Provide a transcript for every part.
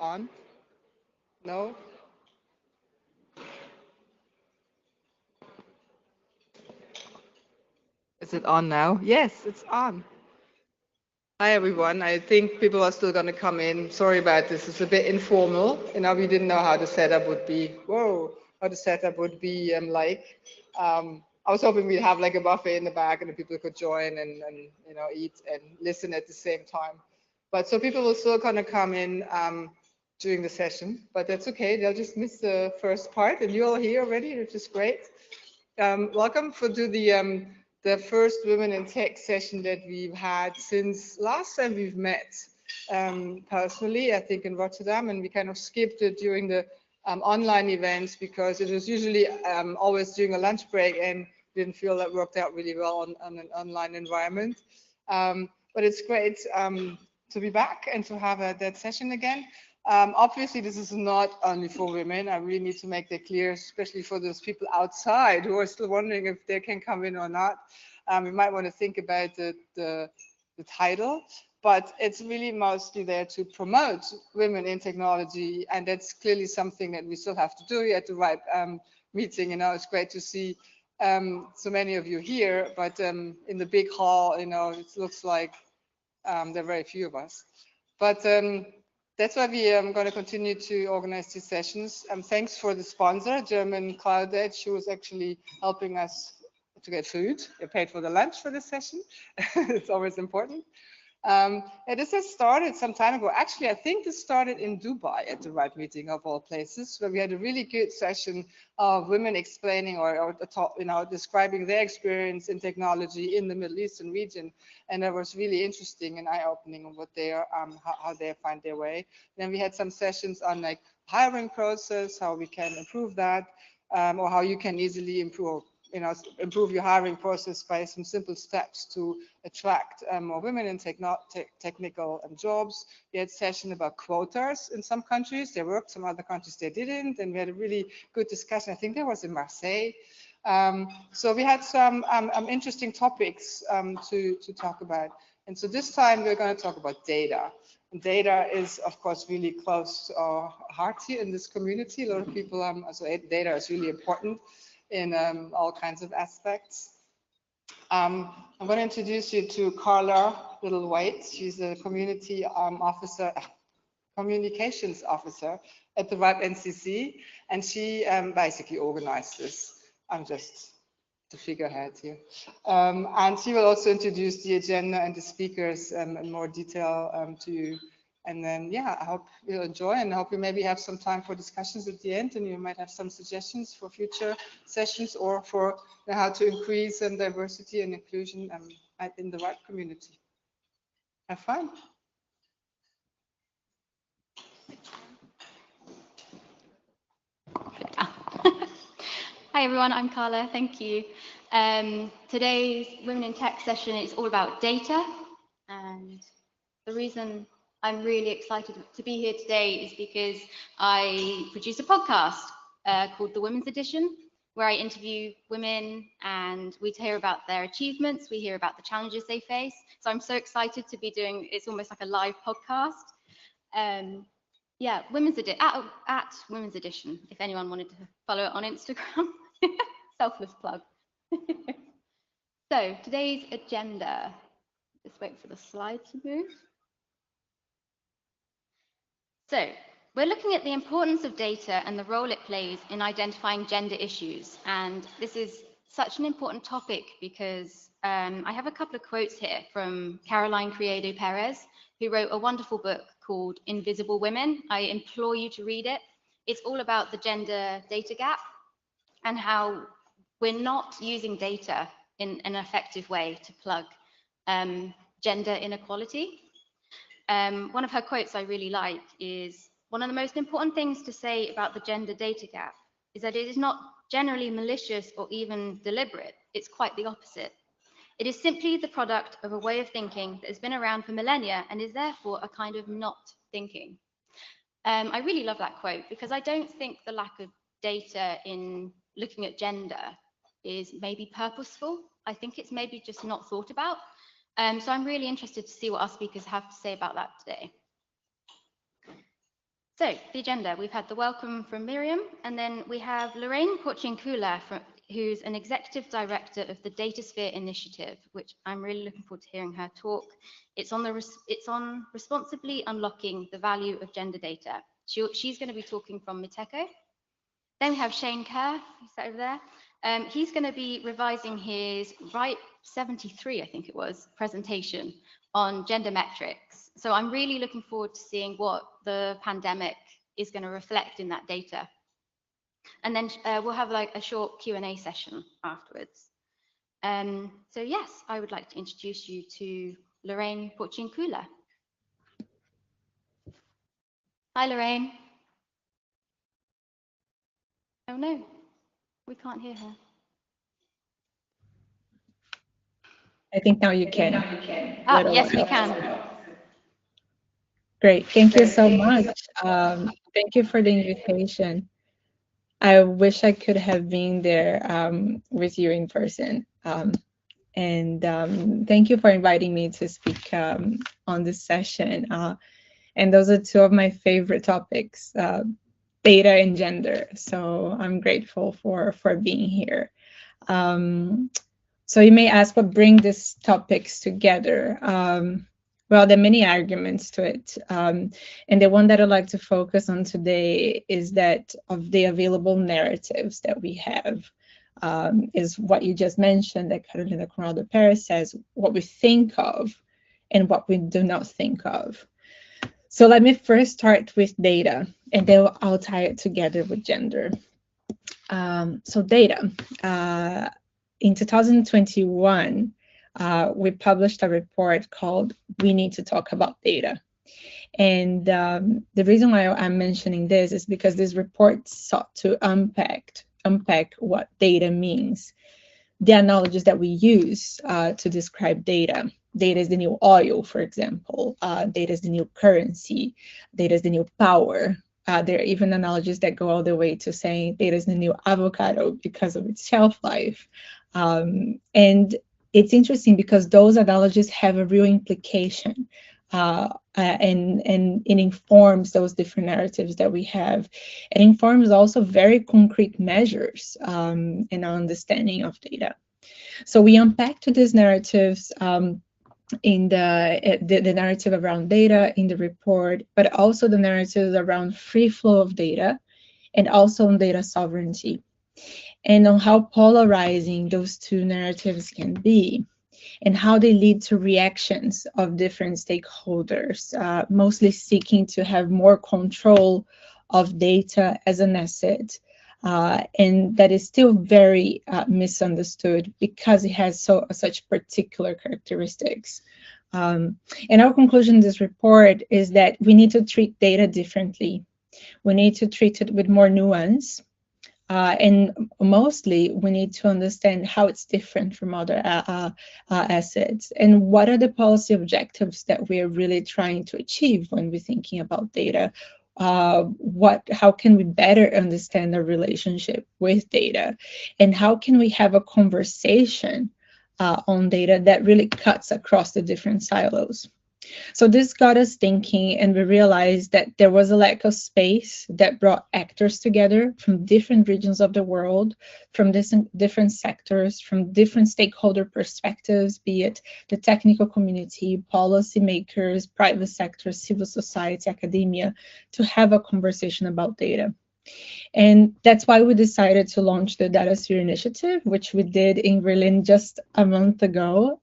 on? No? Is it on now? Yes, it's on. Hi everyone. I think people are still going to come in. Sorry about this. It's a bit informal. We didn't know how the setup would be. Whoa, how the setup would be like. I was hoping we'd have like a buffet in the back and the people could join and eat and listen at the same time. But so people will still kind of come in during the session, but that's okay. They'll just miss the first part, and you're all here already, which is great. Welcome to the first Women in Tech session that we've had since last time we've met personally, I think in Rotterdam, and we kind of skipped it during the online events because it was usually always during a lunch break and didn't feel that worked out really well on an online environment. But it's great to be back and to have that session again. Obviously, this is not only for women. I really need to make that clear, especially for those people outside who are still wondering if they can come in or not. We might want to think about the title, but it's really mostly there to promote women in technology, and that's clearly something that we still have to do at the right meeting. It's great to see so many of you here, but in the big hall, it looks like there are very few of us. But that's why we are going to continue to organize these sessions. Thanks for the sponsor, German Cloud Edge, who is actually helping us to get food. They paid for the lunch for this session. It's always important. This has started some time ago. Actually, I think this started in Dubai at the right meeting of all places, where we had a really good session of women explaining or describing their experience in technology in the Middle Eastern region, and that was really interesting and eye-opening on what they are, how they find their way. Then we had some sessions on like hiring process, how we can improve that, or how you can easily improve your hiring process by some simple steps to attract more women in technical jobs. We had a session about quotas in some countries. They worked, some other countries they didn't, and we had a really good discussion. I think that was in Marseille. So we had some interesting topics to talk about. And so this time we're going to talk about data. And data is, of course, really close to our heart here in this community. A lot of people, so data is really important in all kinds of aspects. I'm going to introduce you to Carla Little-White. She's a community communications officer at the RIPE NCC, and she basically organized this. I'm just the figurehead here. And she will also introduce the agenda and the speakers in more detail to you. And then, yeah, I hope you'll enjoy, and I hope you maybe have some time for discussions at the end, and you might have some suggestions for future sessions or for how to increase diversity and inclusion in the RIPE community. Have fun. Hi everyone, I'm Carla, thank you. Today's Women in Tech session is all about data, and the reason I'm really excited to be here today is because I produce a podcast called The Women's Edition, where I interview women and we hear about their achievements, we hear about the challenges they face. So I'm so excited to be doing, it's almost like a live podcast. Yeah, at Women's Edition, if anyone wanted to follow it on Instagram. Selfless plug. So today's agenda, just wait for the slide to move. So we're looking at the importance of data and the role it plays in identifying gender issues. And this is such an important topic because I have a couple of quotes here from Caroline Criado Perez, who wrote a wonderful book called Invisible Women. I implore you to read it. It's all about the gender data gap and how we're not using data in an effective way to plug gender inequality. One of her quotes I really like is, one of the most important things to say about the gender data gap is that it is not generally malicious or even deliberate. It's quite the opposite. It is simply the product of a way of thinking that has been around for millennia and is therefore a kind of not thinking. I really love that quote because I don't think the lack of data in looking at gender is maybe purposeful. I think it's maybe just not thought about. So I'm really interested to see what our speakers have to say about that today. So the agenda, we've had the welcome from Miriam, and then we have Lorraine Porciuncula, who's an executive director of the DataSphere Initiative, which I'm really looking forward to hearing her talk. It's on responsibly unlocking the value of gender data. She's going to be talking from Miteco. Then we have Shane Kerr, who's sat over there. He's going to be revising his RIPE 73, I think it was, presentation on gender metrics. So I'm really looking forward to seeing what the pandemic is going to reflect in that data. And then we'll have like a short Q&A session afterwards. So yes, I would like to introduce you to Lorraine Porciuncula. Hi, Lorraine. Oh no, we can't hear her. I think now you can. Oh, yes, we can. Great. Thank you so much. Thank you for the invitation. I wish I could have been there with you in person. And thank you for inviting me to speak on this session. And those are two of my favorite topics, data and gender. So I'm grateful for being here. So you may ask what bring these topics together. Well, there are many arguments to it. And the one that I'd like to focus on today is that of the available narratives that we have, is what you just mentioned, that Carolina Conrado Perez says, what we think of and what we do not think of. So let me first start with data, and then I'll tie it together with gender. So data. In 2021, we published a report called We Need to Talk About Data. And the reason why I'm mentioning this is because this report sought to unpack what data means, the analogies that we use to describe data. Data is the new oil, for example. Data is the new currency. Data is the new power. There are even analogies that go all the way to saying data is the new avocado because of its shelf life. And it's interesting because those analogies have a real implication, and it informs those different narratives that we have. It informs also very concrete measures in our understanding of data. So we unpacked these narratives in the narrative around data in the report, but also the narratives around free flow of data and also on data sovereignty, and on how polarizing those two narratives can be, and how they lead to reactions of different stakeholders, mostly seeking to have more control of data as an asset, and that is still very misunderstood because it has such particular characteristics. And our conclusion in this report is that we need to treat data differently. We need to treat it with more nuance. And mostly, we need to understand how it's different from other assets, and what are the policy objectives that we are really trying to achieve when we're thinking about data. How can we better understand the relationship with data, and how can we have a conversation on data that really cuts across the different silos. So this got us thinking, and we realized that there was a lack of space that brought actors together from different regions of the world, from different sectors, from different stakeholder perspectives, be it the technical community, policymakers, private sector, civil society, academia, to have a conversation about data. And that's why we decided to launch the DataSphere Initiative, which we did in Berlin just a month ago.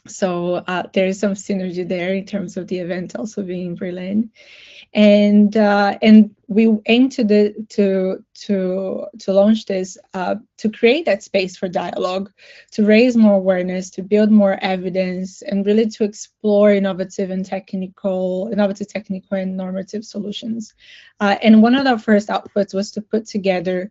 So there is some synergy there in terms of the event also being in Berlin, and we aim to launch this to create that space for dialogue, to raise more awareness, to build more evidence, and really to explore innovative technical and normative solutions. And one of our first outputs was to put together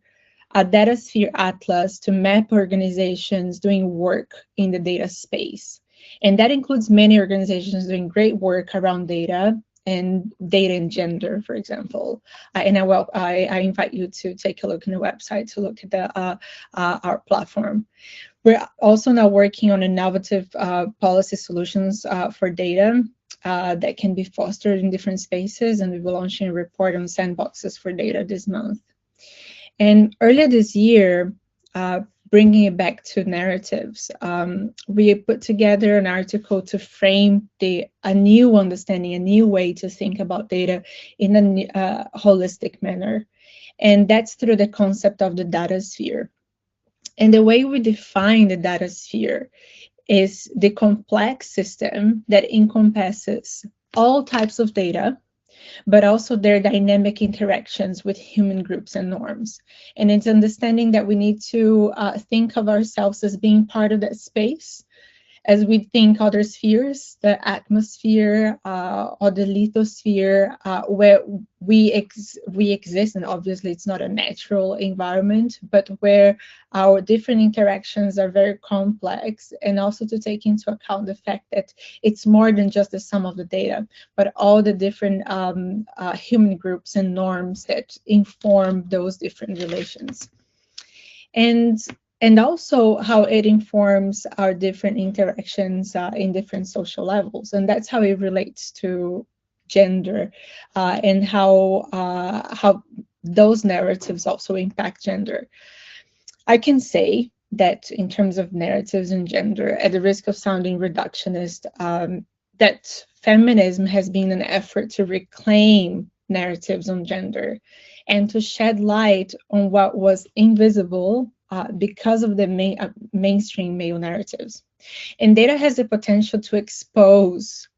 a DataSphere atlas to map organizations doing work in the data space. And that includes many organizations doing great work around data and gender, for example. And I invite you to take a look on the website to look at our platform. We're also now working on innovative policy solutions for data. that can be fostered in different spaces, and we will launch a report on sandboxes for data this month. And earlier this year, bringing it back to narratives, we put together an article to frame a new understanding, a new way to think about data in a holistic manner. And that's through the concept of the data sphere. And the way we define the data sphere is the complex system that encompasses all types of data, but also their dynamic interactions with human groups and norms. And it's understanding that we need to think of ourselves as being part of that space, as we think other spheres, the atmosphere or the lithosphere, where we exist, and obviously it's not a natural environment, but where our different interactions are very complex, and also to take into account the fact that it's more than just the sum of the data, but all the different human groups and norms that inform those different relations. And also how it informs our different interactions in different social levels. And that's how it relates to gender and how those narratives also impact gender. I can say that in terms of narratives and gender, at the risk of sounding reductionist, that feminism has been an effort to reclaim narratives on gender and to shed light on what was invisible because of the mainstream male narratives. And data has the potential to expose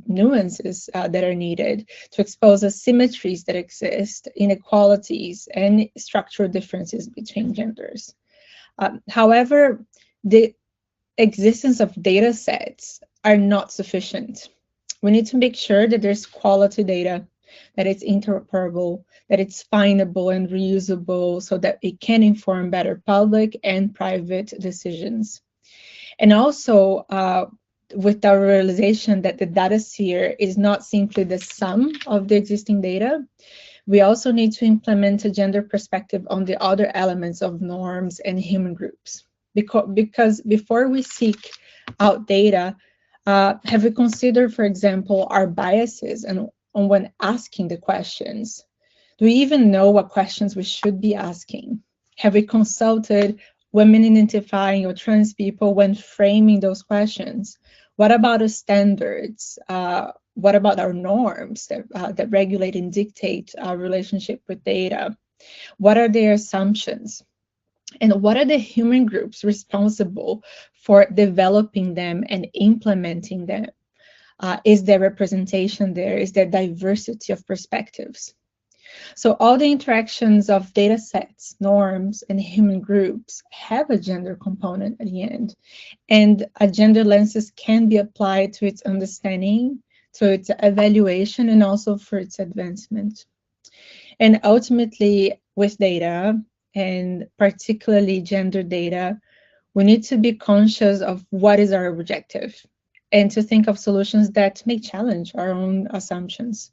nuances that are needed, to expose asymmetries that exist, inequalities, and structural differences between genders. However, the existence of data sets are not sufficient. We need to make sure that there's quality data, that it's interoperable, that it's findable and reusable so that it can inform better public and private decisions. And also, with our realization that the data sphere is not simply the sum of the existing data, we also need to implement a gender perspective on the other elements of norms and human groups. Because before we seek out data, have we considered, for example, our biases and when asking the questions? Do we even know what questions we should be asking? Have we consulted women identifying or trans people when framing those questions? What about the standards? What about our norms that regulate and dictate our relationship with data? What are their assumptions? And what are the human groups responsible for developing them and implementing them? Is there representation there? Is there diversity of perspectives? So all the interactions of data sets, norms, and human groups have a gender component at the end. And a gender lenses can be applied to its understanding, to its evaluation, and also for its advancement. And ultimately, with data, and particularly gender data, we need to be conscious of what is our objective and to think of solutions that may challenge our own assumptions.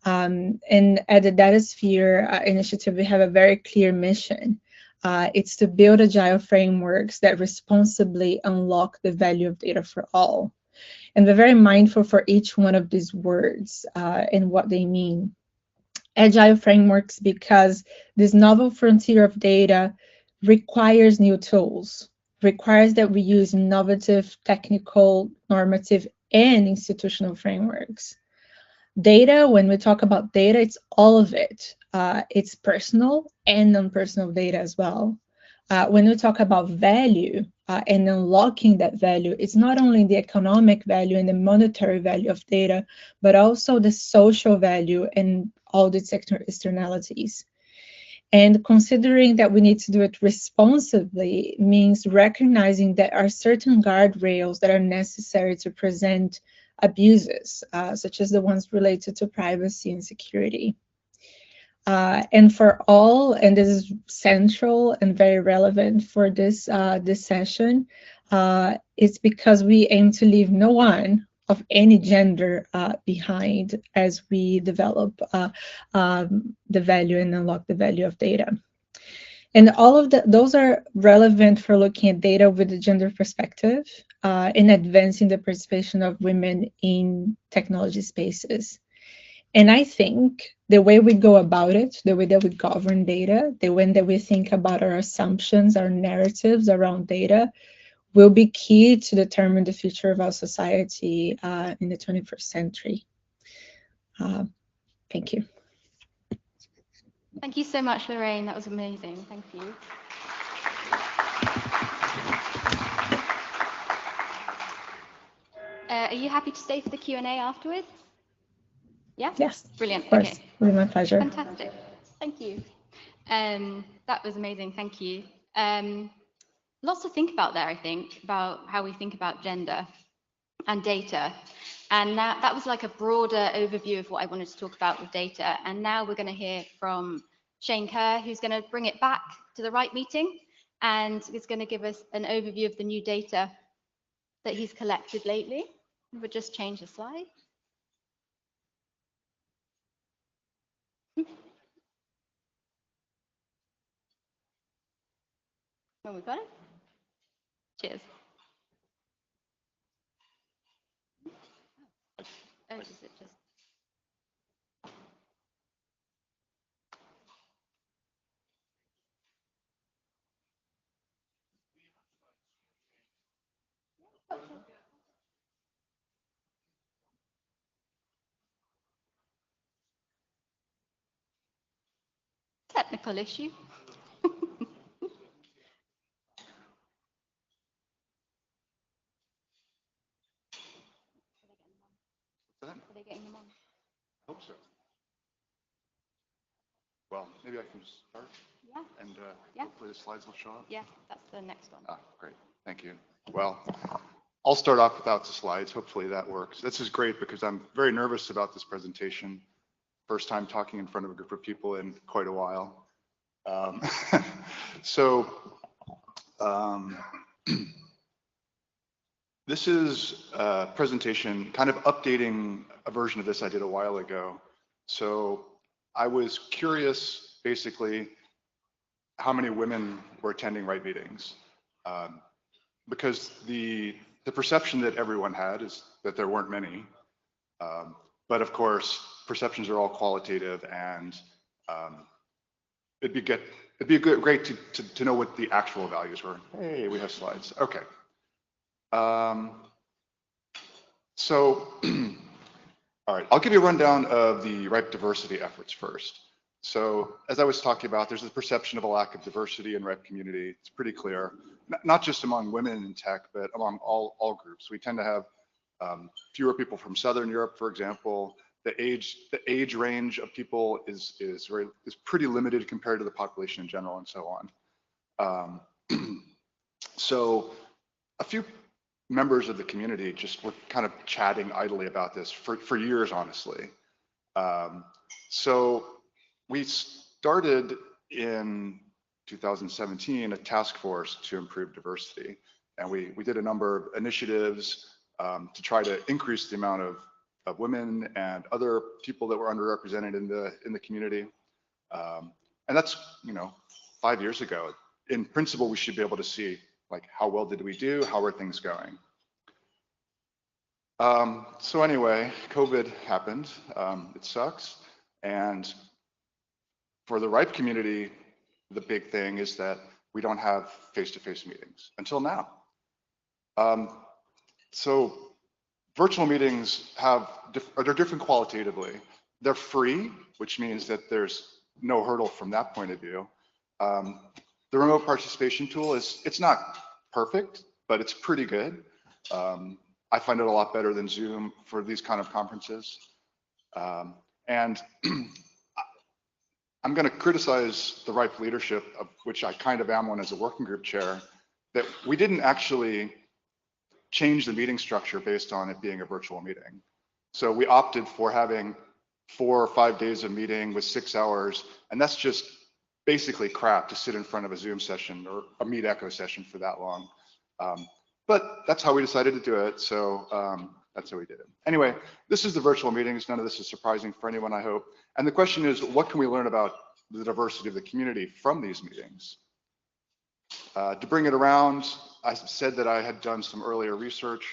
And at the Data Sphere initiative, we have a very clear mission. It's to build agile frameworks that responsibly unlock the value of data for all. And we're very mindful for each one of these words and what they mean. Agile frameworks, because this novel frontier of data requires new tools, requires that we use innovative, technical, normative, and institutional frameworks. Data, when we talk about data, it's all of it. It's personal and non-personal data as well. When we talk about value and unlocking that value, it's not only the economic value and the monetary value of data, but also the social value and all the externalities. And considering that we need to do it responsibly means recognizing there are certain guardrails that are necessary to prevent abuses, such as the ones related to privacy and security. And for all, and this is central and very relevant for this session, it's because we aim to leave no one of any gender behind as we develop the value and unlock the value of data. And all of those are relevant for looking at data with a gender perspective and advancing the participation of women in technology spaces. And I think the way we go about it, the way that we govern data, the way that we think about our assumptions, our narratives around data, will be key to determine the future of our society in the 21st century. Thank you. Thank you so much, Lorraine. That was amazing. Thank you. Are you happy to stay for the Q&A afterwards? Yeah? Yes. Brilliant. Of course. Okay. It was my pleasure. Fantastic. Thank you. That was amazing. Thank you. Lots to think about there, I think, about how we think about gender and data. And that was like a broader overview of what I wanted to talk about with data. And now we're going to hear from Shane Kerr, who's going to bring it back to the right meeting and is going to give us an overview of the new data that he's collected lately. We'll just change the slide. Oh, we got it? Cheers. Oh, is it just? Technical issue. Are they getting them on? I hope so. Well, maybe I can just start. Yeah. And Yeah. hopefully the slides will show up. Yeah, that's the next one. Ah, great. Thank you. Well, I'll start off without the slides. Hopefully that works. This is great because I'm very nervous about this presentation. First time talking in front of a group of people in quite a while. This is a presentation kind of updating a version of this I did a while ago. So I was curious, basically, how many women were attending RIPE meetings. Because the perception that everyone had is that there weren't many. But of course, perceptions are all qualitative, and it'd be great to know what the actual values were. Hey, we have slides. Okay. All right, I'll give you a rundown of the RIPE diversity efforts first. So as I was talking about, there's a perception of a lack of diversity in RIPE community. It's pretty clear, not just among women in tech, but among all groups. We tend to have fewer people from Southern Europe, for example. The age range of people is pretty limited compared to the population in general, and so on. So a few members of the community just were kind of chatting idly about this for years, honestly. So we started in 2017 a task force to improve diversity, and we did a number of initiatives to try to increase the amount of women and other people that were underrepresented in the community. And that's 5 years ago. In principle, we should be able to see like how well did we do, how are things going. So anyway, COVID happened. It sucks, and for the RIPE community, the big thing is that we don't have face-to-face meetings until now. So virtual meetings they're different qualitatively. They're free, which means that there's no hurdle from that point of view. The remote participation tool it's not perfect, but it's pretty good. I find it a lot better than Zoom for these kind of conferences. And I'm going to criticize the RIPE leadership, of which I kind of am one as a working group chair, that we didn't actually change the meeting structure based on it being a virtual meeting. So we opted for having 4 or 5 days of meeting with 6 hours, and that's just basically crap to sit in front of a Zoom session or a Meet Echo session for that long. But that's how we decided to do it, so that's how we did it. Anyway, this is the virtual meetings. None of this is surprising for anyone, I hope. And the question is, what can we learn about the diversity of the community from these meetings? To bring it around, I said that I had done some earlier research.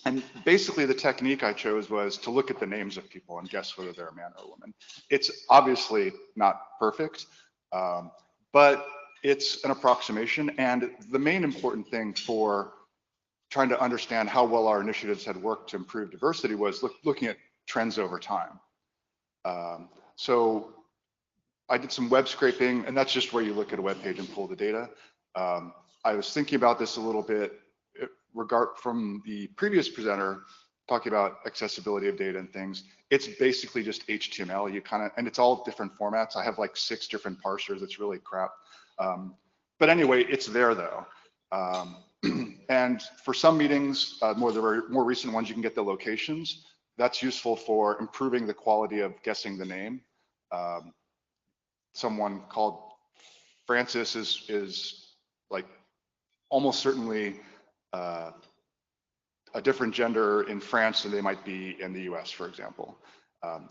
And basically the technique I chose was to look at the names of people and guess whether they're a man or a woman. It's obviously not perfect, but it's an approximation. And the main important thing for trying to understand how well our initiatives had worked to improve diversity was looking at trends over time. So I did some web scraping, and that's just where you look at a web page and pull the data. I was thinking about this a little bit from the previous presenter talking about accessibility of data and things. It's basically just HTML. And it's all different formats. I have like 6 different parsers. It's really crap. But anyway, it's there though. And for some meetings, the more recent ones, you can get the locations. That's useful for improving the quality of guessing the name. Someone called Francis is like almost certainly a different gender in France than they might be in the US, for example.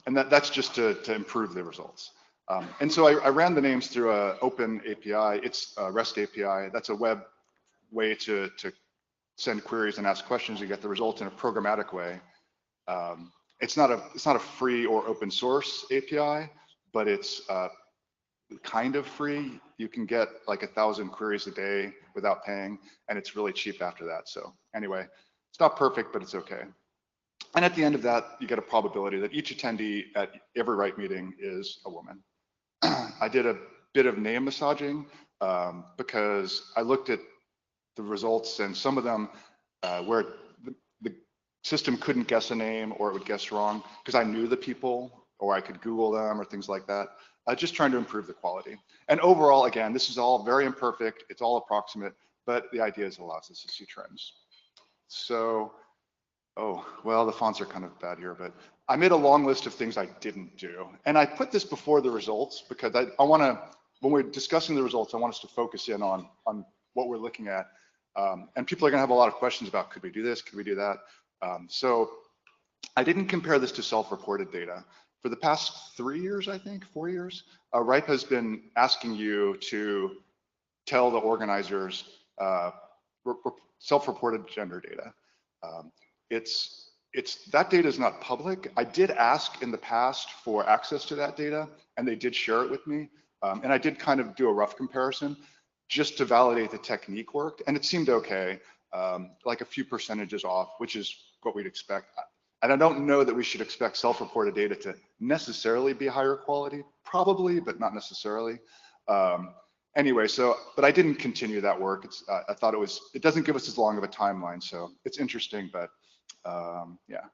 And that's just to improve the results. And so I ran the names through an open API. It's a REST API. That's a web way to send queries and ask questions. You get the result in a programmatic way. It's not a free or open source API, but it's kind of free. You can get like 1,000 queries a day without paying, and it's really cheap after that. So anyway, it's not perfect, but it's okay. And at the end of that, you get a probability that each attendee at every RIPE meeting is a woman. I did a bit of name massaging because I looked at the results, and some of them where the system couldn't guess a name or it would guess wrong because I knew the people or I could Google them or things like that. Just trying to improve the quality. And overall, again, this is all very imperfect. It's all approximate, but the idea is it allows us to see trends. So, oh, well, the fonts are kind of bad here, but I made a long list of things I didn't do. And I put this before the results because I want to, when we're discussing the results, I want us to focus in on what we're looking at. And people are going to have a lot of questions about, could we do this? Could we do that? So I didn't compare this to self-reported data. For the past 3 years, I think, 4 years, RIPE has been asking you to tell the organizers self-reported gender data. That data is not public. I did ask in the past for access to that data, and they did share it with me. And I did kind of do a rough comparison just to validate the technique worked, and it seemed okay, like a few percentages off, which is what we'd expect. And I don't know that we should expect self-reported data to necessarily be higher quality, probably, but not necessarily. Anyway, but I didn't continue that work. I thought it doesn't give us as long of a timeline, so it's interesting, but yeah.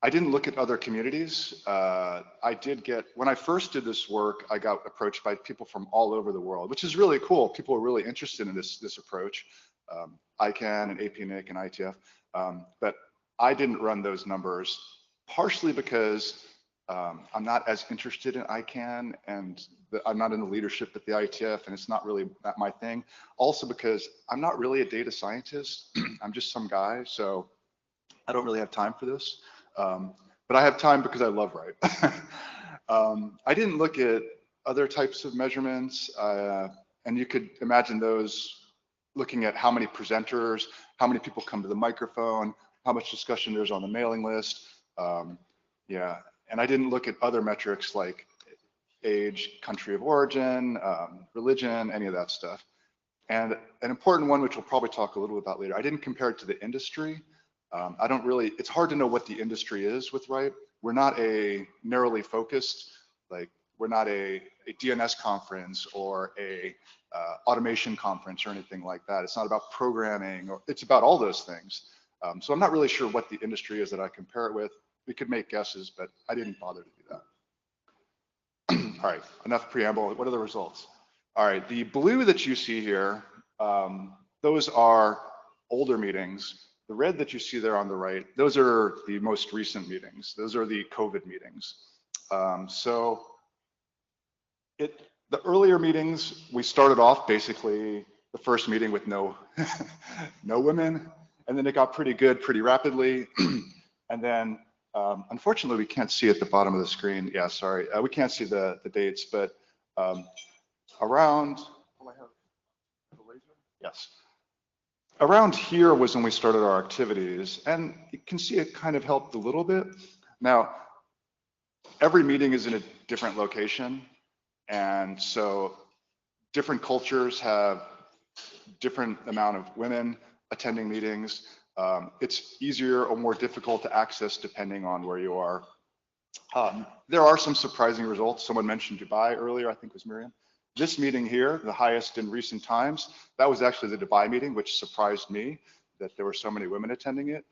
I didn't look at other communities. When I first did this work, I got approached by people from all over the world, which is really cool. People are really interested in this approach, ICANN and APNIC and ITF, but I didn't run those numbers, partially because I'm not as interested in ICANN and I'm not in the leadership at the ITF, and it's not really my thing. Also because I'm not really a data scientist. I'm just some guy, so I don't really have time for this. But I have time because I love RIPE. I didn't look at other types of measurements, and you could imagine those looking at how many presenters, how many people come to the microphone, how much discussion there's on the mailing list. Yeah, and I didn't look at other metrics like age, country of origin, religion, any of that stuff. And an important one, which we'll probably talk a little bit about later, I didn't compare it to the industry. It's hard to know what the industry is with RIPE. We're not a narrowly focused, we're not a DNS conference or a automation conference or anything like that. It's not about programming, or it's about all those things. So I'm not really sure what the industry is that I compare it with. We could make guesses, but I didn't bother to do that. All right, enough preamble. What are the results? All right, the blue that you see here, those are older meetings. The red that you see there on the right, those are the most recent meetings. Those are the COVID meetings. The earlier meetings, we started off basically the first meeting with no women, and then it got pretty good pretty rapidly. And then, unfortunately, we can't see at the bottom of the screen. Yeah, sorry, we can't see the dates, but around, oh, I have the laser. Yes. Around here was when we started our activities, and you can see it kind of helped a little bit. Now, every meeting is in a different location, and so different cultures have different amount of women attending meetings. It's easier or more difficult to access depending on where you are. There are some surprising results. Someone mentioned Dubai earlier, I think it was Miriam. This meeting here, the highest in recent times, that was actually the Dubai meeting, which surprised me that there were so many women attending it,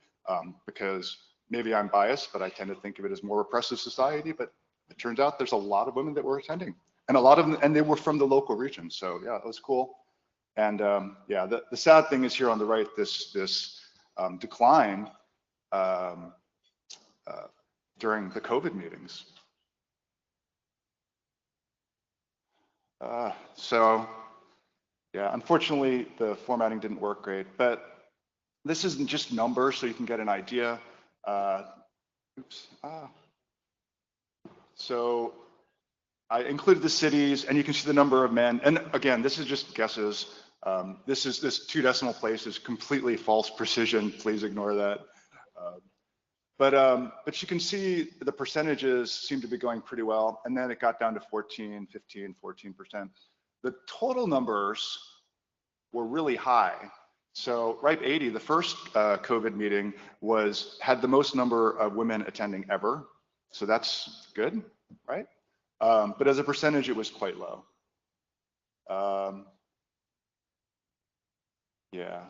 because maybe I'm biased, but I tend to think of it as more repressive society, but it turns out there's a lot of women that were attending, and a lot of them, and they were from the local region. So yeah, it was cool. And yeah, the sad thing is here on the right, this decline during the COVID meetings. So yeah, unfortunately, the formatting didn't work great, but this isn't just numbers, so you can get an idea. So I included the cities, and you can see the number of men. And again, this is just guesses. This 2 decimal place is completely false precision. Please ignore that. But you can see the percentages seem to be going pretty well. And then it got down to 14, 15, 14%. The total numbers were really high. So RIPE 80, the first COVID meeting, had the most number of women attending ever. So that's good, right? But as a percentage, it was quite low. Yeah.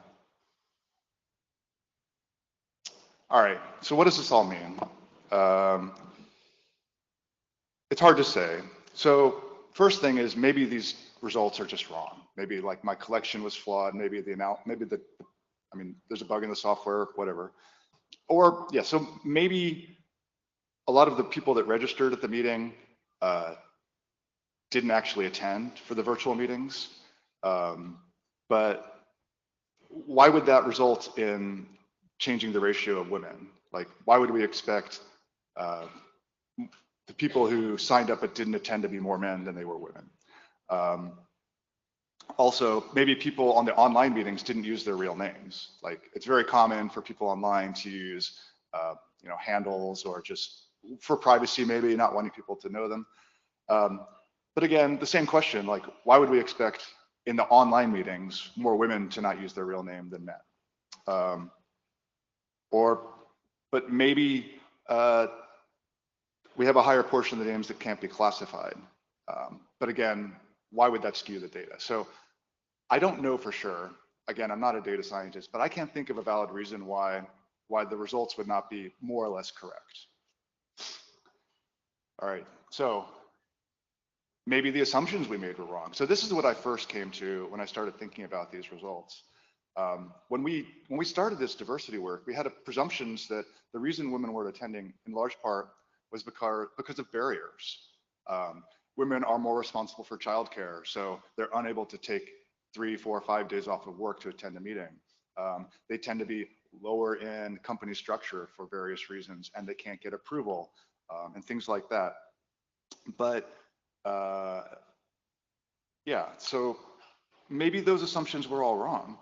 All right, so what does this all mean? It's hard to say. So first thing is maybe these results are just wrong. Maybe like my collection was flawed. Maybe I mean, there's a bug in the software, whatever. Or yeah, so maybe a lot of the people that registered at the meeting didn't actually attend for the virtual meetings. But why would that result in changing the ratio of women? Like, why would we expect the people who signed up but didn't attend to be more men than they were women? Also, maybe people on the online meetings didn't use their real names. Like, it's very common for people online to use, handles, or just for privacy, maybe not wanting people to know them. But again, the same question, like, why would we expect in the online meetings more women to not use their real name than men? But maybe we have a higher portion of the names that can't be classified. But again, why would that skew the data? So I don't know for sure. Again, I'm not a data scientist, but I can't think of a valid reason why the results would not be more or less correct. All right, so maybe the assumptions we made were wrong. So this is what I first came to when I started thinking about these results. When we started this diversity work, we had presumptions that the reason women weren't attending in large part was because of barriers. Women are more responsible for childcare, so they're unable to take 3, 4, 5 days off of work to attend a meeting. They tend to be lower in company structure for various reasons, and they can't get approval, and things like that. But yeah, so maybe those assumptions were all wrong.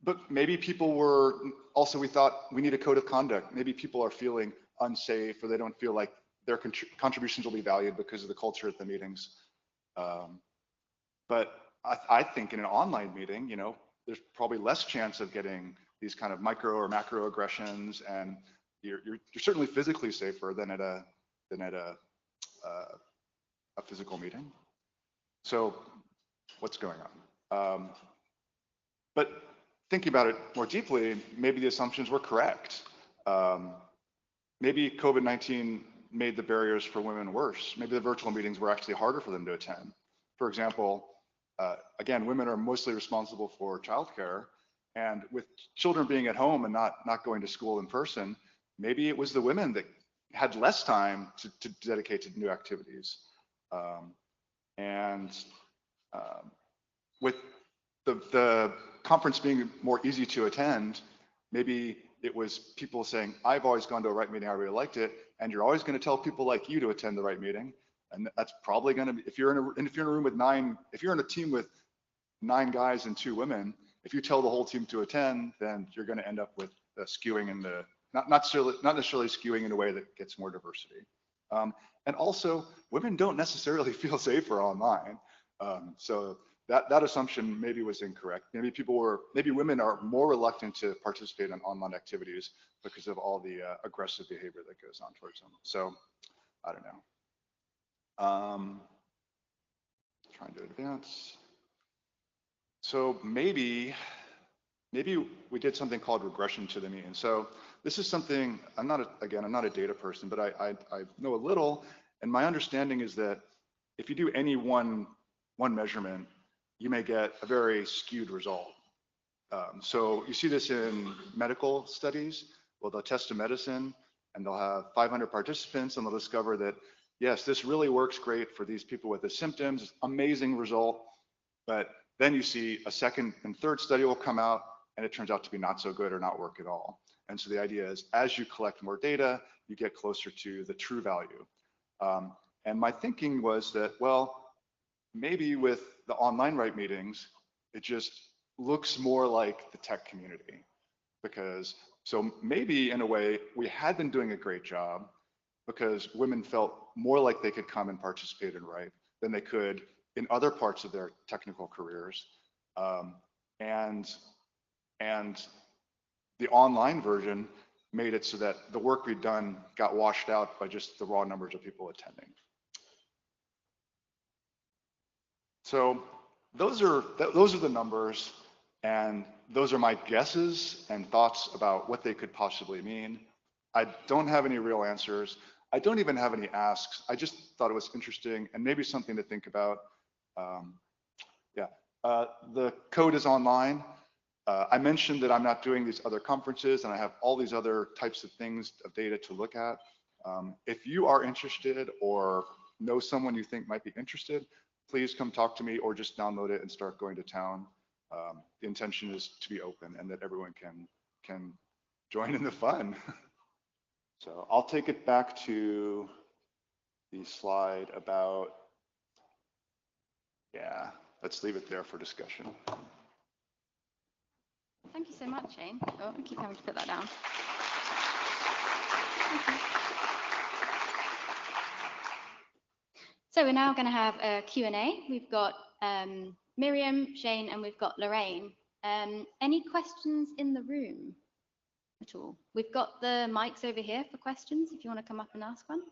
But maybe people were also, we thought we need a code of conduct. Maybe people are feeling unsafe, or they don't feel like their contributions will be valued because of the culture at the meetings. But I think in an online meeting, there's probably less chance of getting these kind of micro or macro aggressions, and you're certainly physically safer than at a physical meeting. So what's going on? But thinking about it more deeply, maybe the assumptions were correct. Maybe COVID-19 made the barriers for women worse. Maybe the virtual meetings were actually harder for them to attend. For example, again, women are mostly responsible for childcare, and with children being at home and not going to school in person, maybe it was the women that had less time to dedicate to new activities. With the conference being more easy to attend, maybe it was people saying, I've always gone to a RIPE meeting, I really liked it, and you're always going to tell people like you to attend the RIPE meeting. And that's probably going to be, if you're in a room with 9, if you're in a team with 9 guys and 2 women, if you tell the whole team to attend, then you're going to end up with skewing in the, not necessarily skewing in a way that gets more diversity. And also, women don't necessarily feel safer online. So that assumption maybe was incorrect. Maybe women are more reluctant to participate in online activities because of all the aggressive behavior that goes on towards them. So I don't know. Trying to advance. So maybe we did something called regression to the mean. So this is something, I'm not a data person, but I know a little, and my understanding is that if you do any one measurement, you may get a very skewed result. So you see this in medical studies. Well, they'll test a medicine and they'll have 500 participants and they'll discover that, yes, this really works great for these people with the symptoms, amazing result. But then you see a second and third study will come out and it turns out to be not so good or not work at all. And so the idea is as you collect more data, you get closer to the true value. And my thinking was that, well, maybe with the online right meetings, it just looks more like the tech community. So maybe in a way, we had been doing a great job because women felt more like they could come and participate in right than they could in other parts of their technical careers. And the online version made it so that the work we'd done got washed out by just the raw numbers of people attending. So those are the numbers, and those are my guesses and thoughts about what they could possibly mean. I don't have any real answers. I don't even have any asks. I just thought it was interesting and maybe something to think about. The code is online. I mentioned that I'm not doing these other conferences and I have all these other types of things of data to look at. If you are interested or know someone you think might be interested, please come talk to me or just download it and start going to town. The intention is to be open and that everyone can join in the fun. So I'll take it back to the slide about, let's leave it there for discussion. Thank you so much, Shane. Oh, I keep having to put that down. So we're now going to have a Q&A. We've got Miriam, Shane, and we've got Lorraine. Any questions in the room at all? We've got the mics over here for questions if you want to come up and ask one.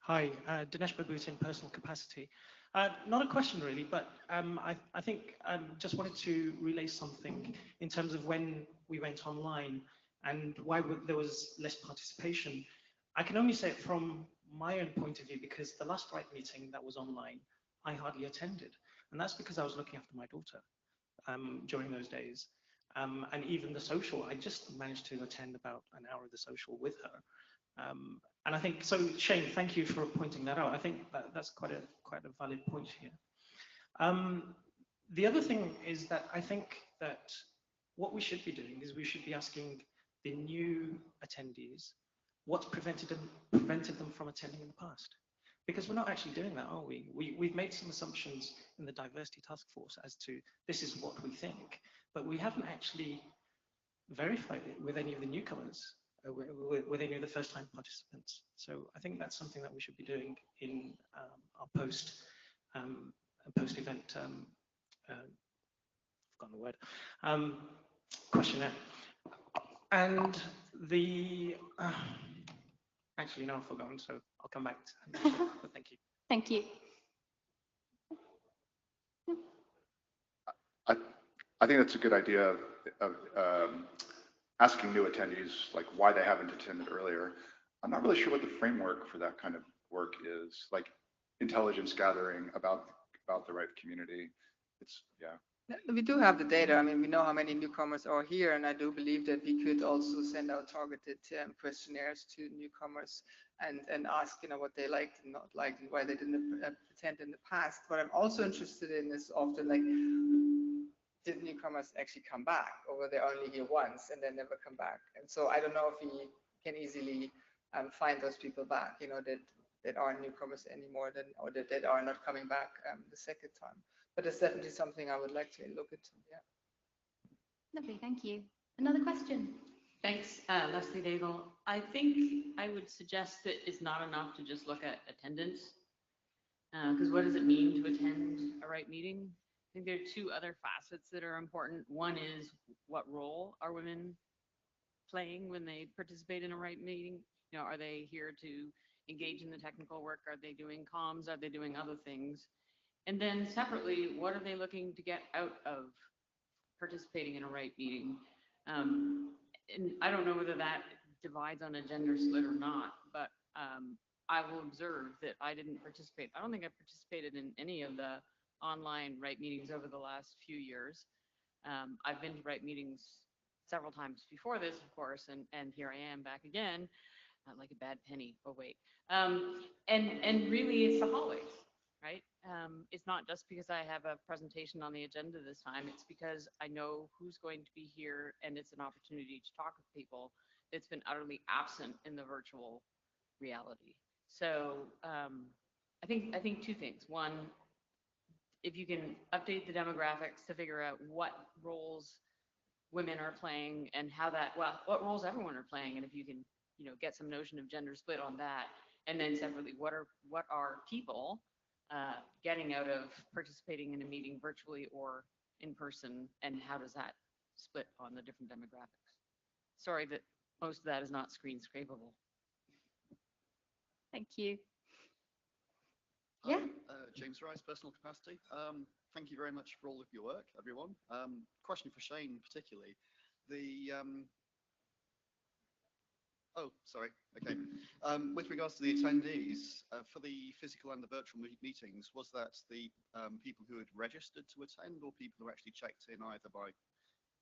Hi, Dinesh Babut in personal capacity. Not a question really, but I think I just wanted to relay something in terms of when we went online and why there was less participation. I can only say it from my own point of view because the last RIPE meeting that was online, I hardly attended. And that's because I was looking after my daughter during those days. And even the social, I just managed to attend about an hour of the social with her. And I think, so Shane, thank you for pointing that out. I think that's quite a valid point here. The other thing is that I think that what we should be doing is we should be asking the new attendees what's prevented them from attending in the past. Because we're not actually doing that, are we? We've made some assumptions in the diversity task force as to this is what we think, but we haven't actually verified it with any of the newcomers. With any of the first-time participants. So I think that's something that we should be doing in our post-event, I've forgotten the word, questionnaire. And the, actually no, I've forgotten, so I'll come back to it, but thank you. Thank you. I think that's a good idea of asking new attendees like why they haven't attended earlier. I'm not really sure what the framework for that kind of work is, like intelligence gathering about the right community. We do have the data. I mean, we know how many newcomers are here, and I do believe that we could also send out targeted questionnaires to newcomers and ask, what they liked and not liked and why they didn't attend in the past. What I'm also interested in is often like, did newcomers actually come back, or were they only here once and then never come back? And so I don't know if we can easily find those people back. That that aren't newcomers anymore, or that are not coming back the second time. But it's definitely something I would like to look into. Yeah. Lovely, thank you. Another question? Thanks, Leslie Daigle. I think I would suggest that it's not enough to just look at attendance, because what does it mean to attend a right meeting? I think there are two other facets that are important. One is, what role are women playing when they participate in a right meeting? You know, are they here to engage in the technical work? Are they doing comms? Are they doing other things? And then separately, what are they looking to get out of participating in a right meeting? And I don't know whether that divides on a gender split or not, but I will observe that I didn't participate. I don't think I participated in any of the online right meetings over the last few years. I've been to right meetings several times before this, of course, and here I am back again, like a bad penny. Oh wait, and really, it's the hallways, right? It's not just because I have a presentation on the agenda this time. It's because I know who's going to be here, and it's an opportunity to talk with people that's been utterly absent in the virtual reality. So I think two things. One, if you can update the demographics to figure out what roles women are playing and how that, well, what roles everyone are playing, and if you can, you know, get some notion of gender split on that, and then separately, what are people getting out of participating in a meeting virtually or in person, and how does that split on the different demographics? Sorry that most of that is not screen scrapable. Thank you. Hi, Yeah. James Rice, personal capacity. Thank you very much for all of your work, everyone. Question for Shane particularly. Oh, sorry. Okay. With regards to the attendees, for the physical and the virtual meetings, was that the people who had registered to attend, or people who actually checked in either by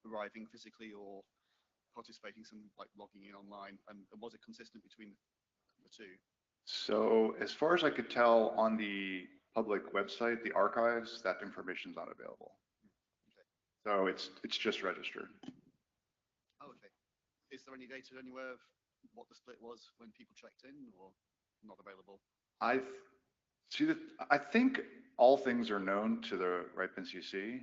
arriving physically or participating, some like logging in online, and was it consistent between the two? So as far as I could tell on the public website, the archives, that information is not available. Okay. So it's just registered. Oh, okay. Is there any data anywhere of what the split was when people checked in, or not available? I think all things are known to the RIPE NCC,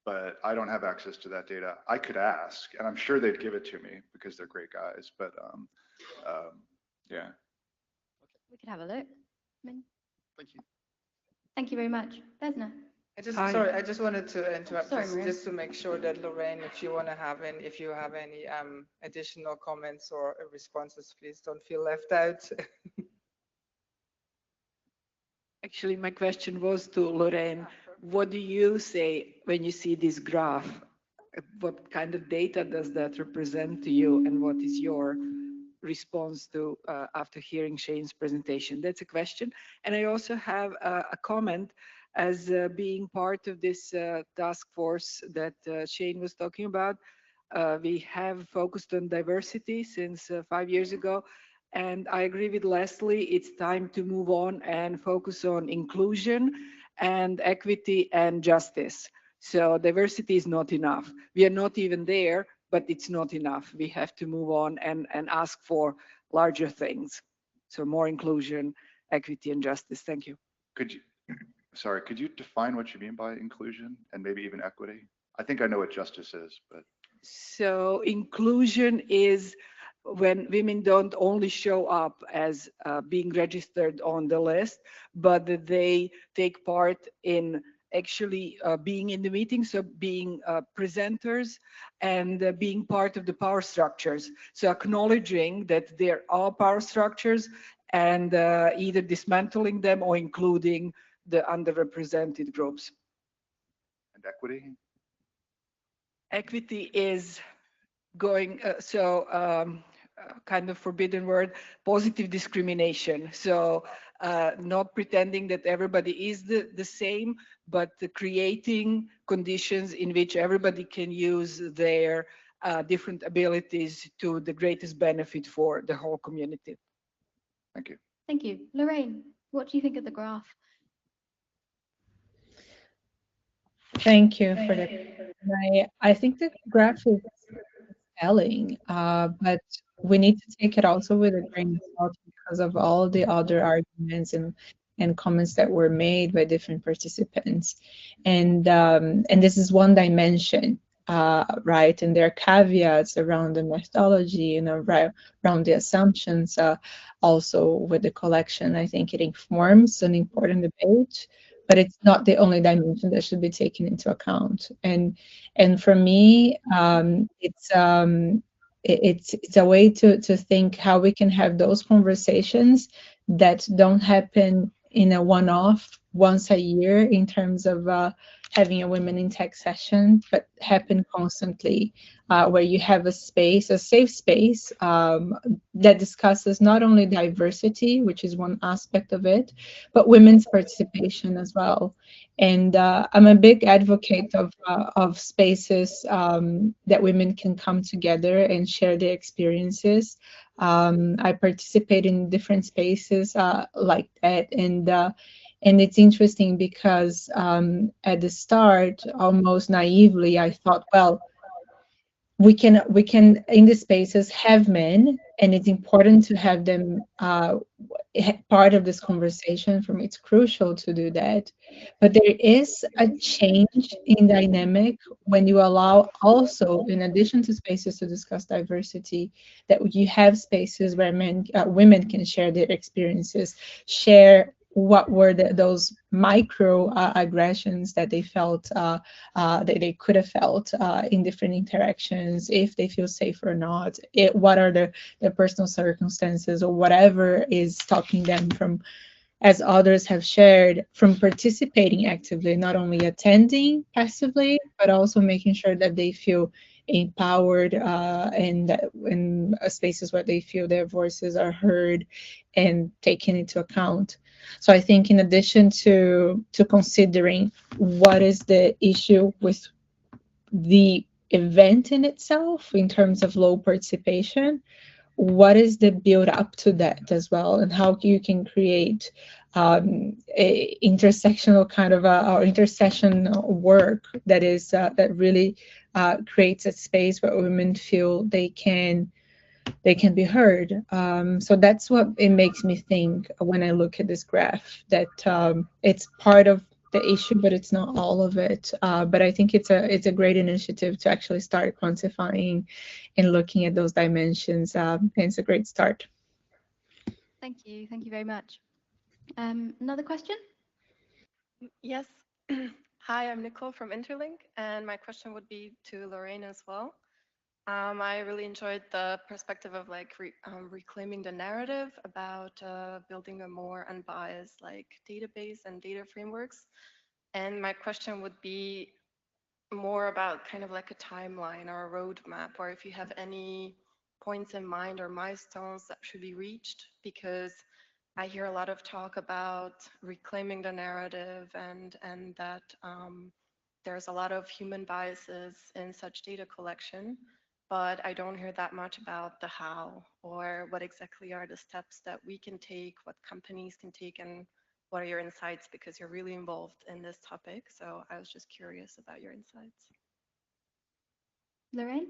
but I don't have access to that data. I could ask, and I'm sure they'd give it to me because they're great guys, but yeah. We could have a look. Thank you. Thank you very much. Desna. I just wanted to interrupt sorry, Maria. just to make sure that Lorraine, if you have any additional comments or responses, please don't feel left out. Actually, my question was to Lorraine. What do you say when you see this graph? What kind of data does that represent to you, and what is your response to after hearing Shane's presentation? That's a question. And I also have a comment. As being part of this task force that Shane was talking about, we have focused on diversity since 5 years ago. And I agree with Leslie, it's time to move on and focus on inclusion and equity and justice. So diversity is not enough. We are not even there, but it's not enough. We have to move on and ask for larger things. So more inclusion, equity, and justice. Thank you. Could you define what you mean by inclusion and maybe even equity? I think I know what justice is, but. So inclusion is when women don't only show up as being registered on the list, but that they take part in actually being in the meeting, so being presenters and being part of the power structures. So acknowledging that there are power structures and either dismantling them or including the underrepresented groups. And equity? Equity is going, kind of forbidden word, positive discrimination. So not pretending that everybody is the same, but creating conditions in which everybody can use their different abilities to the greatest benefit for the whole community. Thank you. Thank you. Lorraine, what do you think of the graph? Thank you for that. I think the graph is compelling, but we need to take it also with a grain of salt because of all the other arguments and comments that were made by different participants. And this is one dimension, right? And there are caveats around the methodology, around the assumptions. Also, with the collection, I think it informs an important debate, but it's not the only dimension that should be taken into account. And for me, it's a way to think how we can have those conversations that don't happen in a one-off once a year in terms of having a women in tech session, but happen constantly, where you have a space, a safe space, that discusses not only diversity, which is one aspect of it, but women's participation as well. And I'm a big advocate of spaces that women can come together and share their experiences. I participate in different spaces like that, and it's interesting because at the start, almost naively, I thought, well, we can in the spaces have men, and it's important to have them part of this conversation. For me, it's crucial to do that. But there is a change in dynamic when you allow also, in addition to spaces to discuss diversity, that you have spaces where women can share their experiences, share what were those micro aggressions that they felt, that they could have felt in different interactions, if they feel safe or not, what are their personal circumstances, or whatever is stopping them from, as others have shared, from participating actively, not only attending passively, but also making sure that they feel empowered, and in spaces where they feel their voices are heard and taken into account. So I think, in addition to considering what is the issue with the event in itself in terms of low participation, what is the build up to that as well, and how you can create a intersectional kind of or intercession work that is that really creates a space where women feel they can be heard. So that's what it makes me think when I look at this graph, that it's part of the issue, but it's not all of it. But I think it's a great initiative to actually start quantifying and looking at those dimensions. And it's a great start. Thank you. Thank you very much. Another question? Yes. Hi, I'm Nicole from Interlink, and my question would be to Lorraine as well. I really enjoyed the perspective of like reclaiming the narrative about building a more unbiased like database and data frameworks. And my question would be more about kind of like a timeline or a roadmap, or if you have any points in mind or milestones that should be reached, because I hear a lot of talk about reclaiming the narrative and that there's a lot of human biases in such data collection, but I don't hear that much about the how, or what exactly are the steps that we can take, what companies can take, and what are your insights, because you're really involved in this topic. So I was just curious about your insights. Lorraine?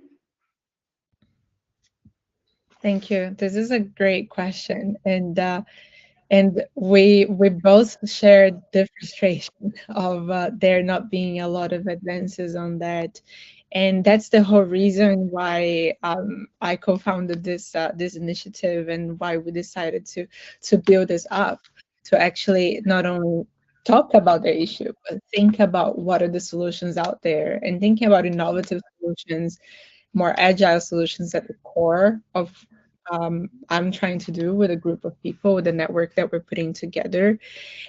Thank you. This is a great question, and we both shared the frustration of there not being a lot of advances on that. And that's the whole reason why I co-founded this initiative, and why we decided to build this up, to actually not only talk about the issue, but think about what are the solutions out there, and thinking about innovative solutions, more agile solutions at the core of I'm trying to do with a group of people, with the network that we're putting together.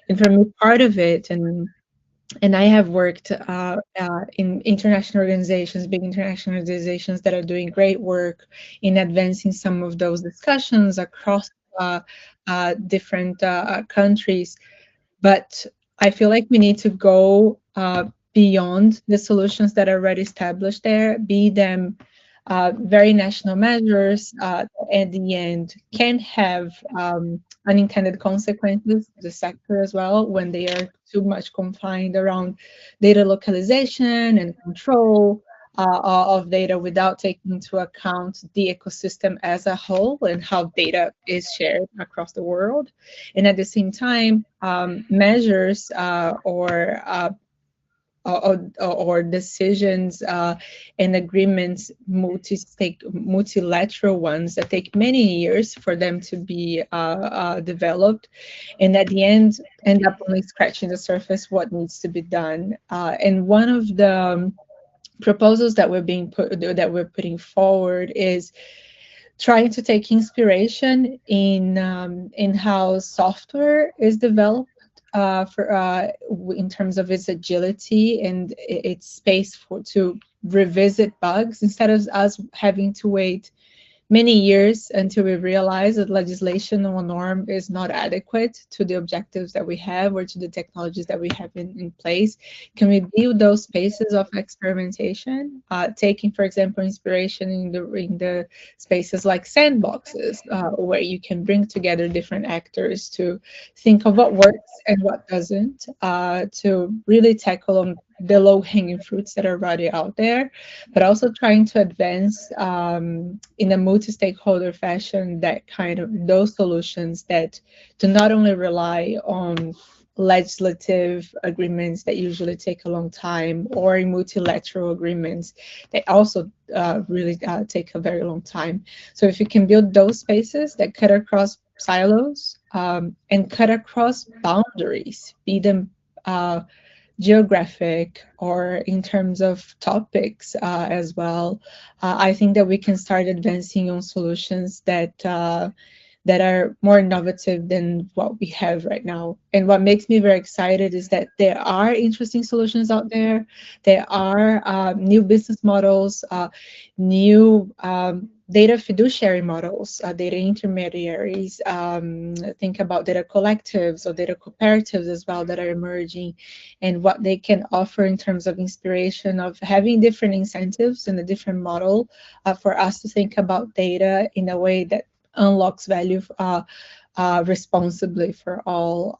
And for me, part of it, and I have worked in international organizations, big international organizations that are doing great work in advancing some of those discussions across different countries. But I feel like we need to go beyond the solutions that are already established there, be them very national measures, at the end can have unintended consequences to the sector as well, when they are too much confined around data localization and control. of data without taking into account the ecosystem as a whole and how data is shared across the world. And at the same time, measures or decisions and agreements, multilateral ones that take many years for them to be developed, and at the end up only scratching the surface what needs to be done. And one of the proposals that we're putting forward is trying to take inspiration in how software is developed in terms of its agility and its space to revisit bugs, instead of us having to wait many years until we realize that legislation or norm is not adequate to the objectives that we have or to the technologies that we have in place. Can we build those spaces of experimentation, taking, for example, inspiration in the spaces like sandboxes, where you can bring together different actors to think of what works and what doesn't, to really tackle on the low-hanging fruits that are already out there, but also trying to advance in a multi-stakeholder fashion those solutions that do not only rely on legislative agreements that usually take a long time, or in multilateral agreements that also really take a very long time. So if you can build those spaces that cut across silos and cut across boundaries, be them geographic or in terms of topics as well, I think that we can start advancing on solutions that are more innovative than what we have right now. And what makes me very excited is that there are interesting solutions out there. There are new business models, new data fiduciary models, data intermediaries, think about data collectives or data cooperatives as well that are emerging, and what they can offer in terms of inspiration of having different incentives and a different model for us to think about data in a way that unlocks value responsibly for all.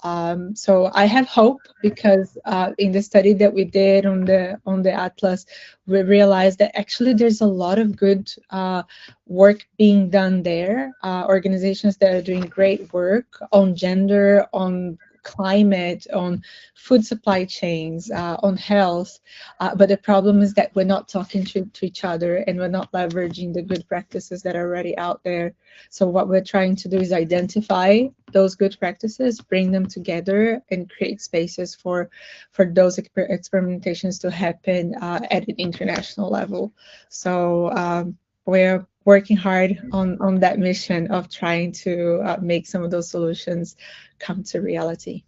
So I have hope, because in the study that we did on the Atlas, we realized that actually there's a lot of good work being done there. Organizations that are doing great work on gender, on climate, on food supply chains, on health. But the problem is that we're not talking to each other, and we're not leveraging the good practices that are already out there. So what we're trying to do is identify those good practices, bring them together, and create spaces for those experimentations to happen at an international level. So we're working hard on that mission of trying to make some of those solutions come to reality.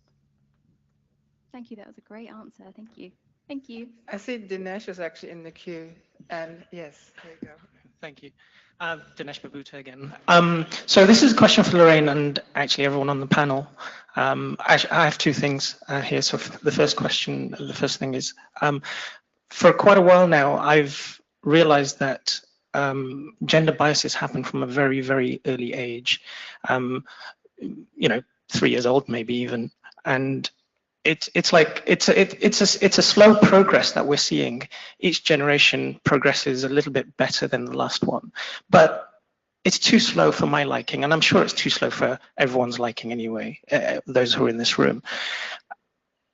Thank you. That was a great answer. Thank you. Thank you. I see Dinesh is actually in the queue, and yes, there you go. Thank you. Dinesh Babuta again. So this is a question for Lorraine and actually everyone on the panel. I have two things here. So the first thing is, for quite a while now, I've realized that gender biases happen from a very, very early age. 3 years old, maybe even, and it's a slow progress that we're seeing. Each generation progresses a little bit better than the last one, but it's too slow for my liking, and I'm sure it's too slow for everyone's liking anyway, those who are in this room.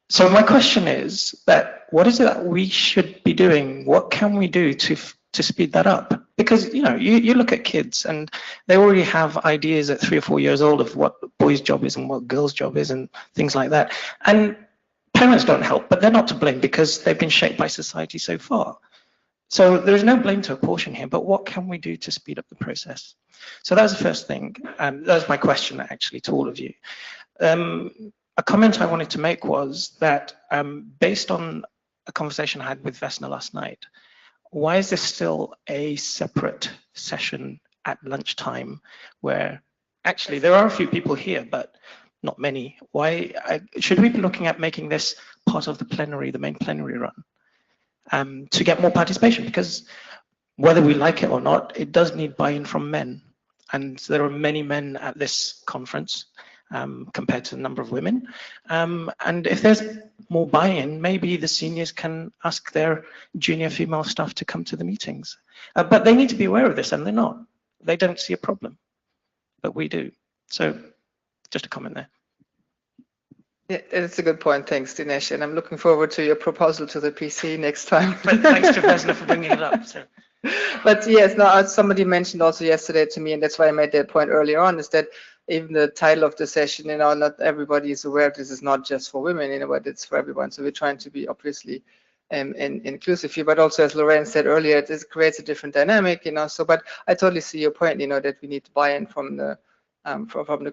So my question is that what is it that we should be doing? What can we do to speed that up? Because you look at kids and they already have ideas at 3 or 4 years old of what boys' job is and what girls' job is and things like that. And parents don't help, but they're not to blame because they've been shaped by society so far. So there is no blame to apportion here, but what can we do to speed up the process? So that's the first thing. That's my question actually to all of you. A comment I wanted to make was that based on a conversation I had with Vesna last night, why is there still a separate session at lunchtime where actually there are a few people here, but not many? Why should we be looking at making this part of the plenary, the main plenary run, to get more participation? Because whether we like it or not, it does need buy-in from men. And there are many men at this conference, compared to the number of women. And if there's more buy-in, maybe the seniors can ask their junior female staff to come to the meetings. But they need to be aware of this, and they're not. They don't see a problem, but we do. So just a comment there. Yeah, that's a good point. Thanks, Dinesh. And I'm looking forward to your proposal to the PC next time. But thanks to Vesna for bringing it up. So. But yes, no, as somebody mentioned also yesterday to me, and that's why I made that point earlier on, is that even the title of the session, not everybody is aware this is not just for women, but it's for everyone. So we're trying to be obviously inclusive here, but also as Lorraine said earlier, this creates a different dynamic, so, but I totally see your point, that we need to buy in from the